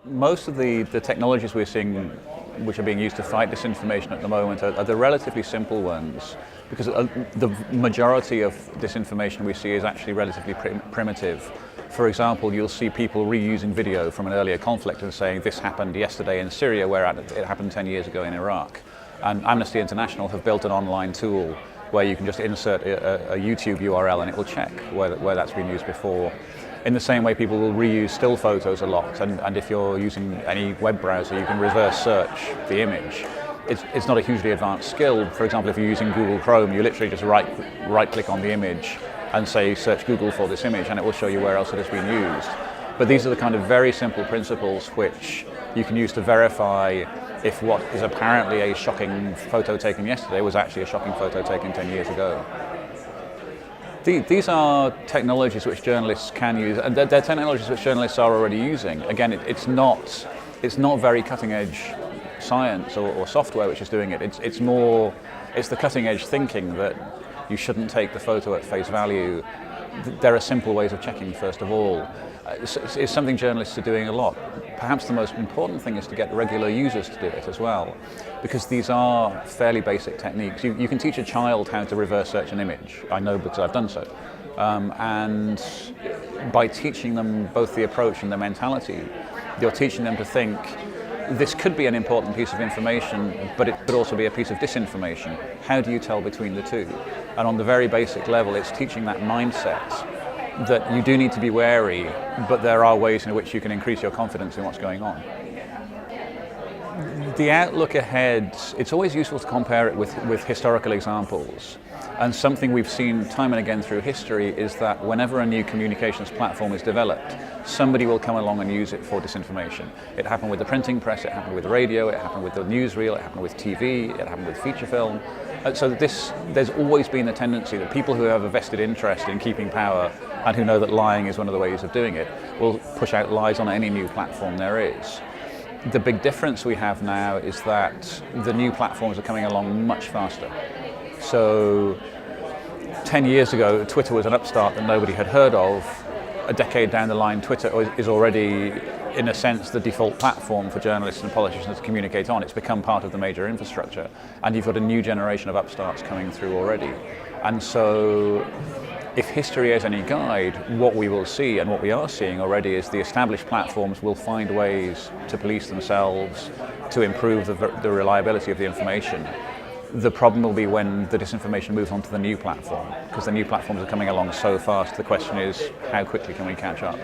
Most of the technologies we're seeing which are being used to fight disinformation at the moment are the relatively simple ones, because the majority of disinformation we see is actually relatively primitive. For example, you'll see people reusing video from an earlier conflict and saying this happened yesterday in Syria, where it happened 10 years ago in Iraq. And Amnesty International have built an online tool where you can just insert a YouTube URL and it will check where that's been used before. In the same way, people will reuse still photos a lot, and if you're using any web browser, you can reverse search the image. It's not a hugely advanced skill. For example, if you're using Google Chrome, you literally just right-click on the image and say, search Google for this image, and it will show you where else it has been used. But these are the kind of very simple principles which you can use to verify if what is apparently a shocking photo taken yesterday was actually a shocking photo taken 10 years ago. These are technologies which journalists can use, and they're technologies which journalists are already using. Again, it's not very cutting-edge science or software which is doing it. It's the cutting-edge thinking that you shouldn't take the photo at face value. There are simple ways of checking, first of all. It's something journalists are doing a lot. Perhaps the most important thing is to get regular users to do it as well, because these are fairly basic techniques. You can teach a child how to reverse search an image. I know because I've done so. And by teaching them both the approach and the mentality, you're teaching them to think, this could be an important piece of information, but it could also be a piece of disinformation. How do you tell between the two? And on the very basic level, it's teaching that mindset that you do need to be wary, but there are ways in which you can increase your confidence in what's going on. The outlook ahead, it's always useful to compare it with historical examples. And something we've seen time and again through history is that whenever a new communications platform is developed, somebody will come along and use it for disinformation. It happened with the printing press, it happened with radio, it happened with the newsreel, it happened with TV, it happened with feature film. So there's always been a tendency that people who have a vested interest in keeping power and who know that lying is one of the ways of doing it will push out lies on any new platform there is. The big difference we have now is that the new platforms are coming along much faster. So 10 years ago, Twitter was an upstart that nobody had heard of. A decade down the line, Twitter is already, in a sense, the default platform for journalists and politicians to communicate on. It's become part of the major infrastructure. And you've got a new generation of upstarts coming through already. And so if history is any guide, what we will see and what we are seeing already is the established platforms will find ways to police themselves, to improve the reliability of the information. The problem will be when the disinformation moves onto the new platform, because the new platforms are coming along so fast. The question is, how quickly can we catch up?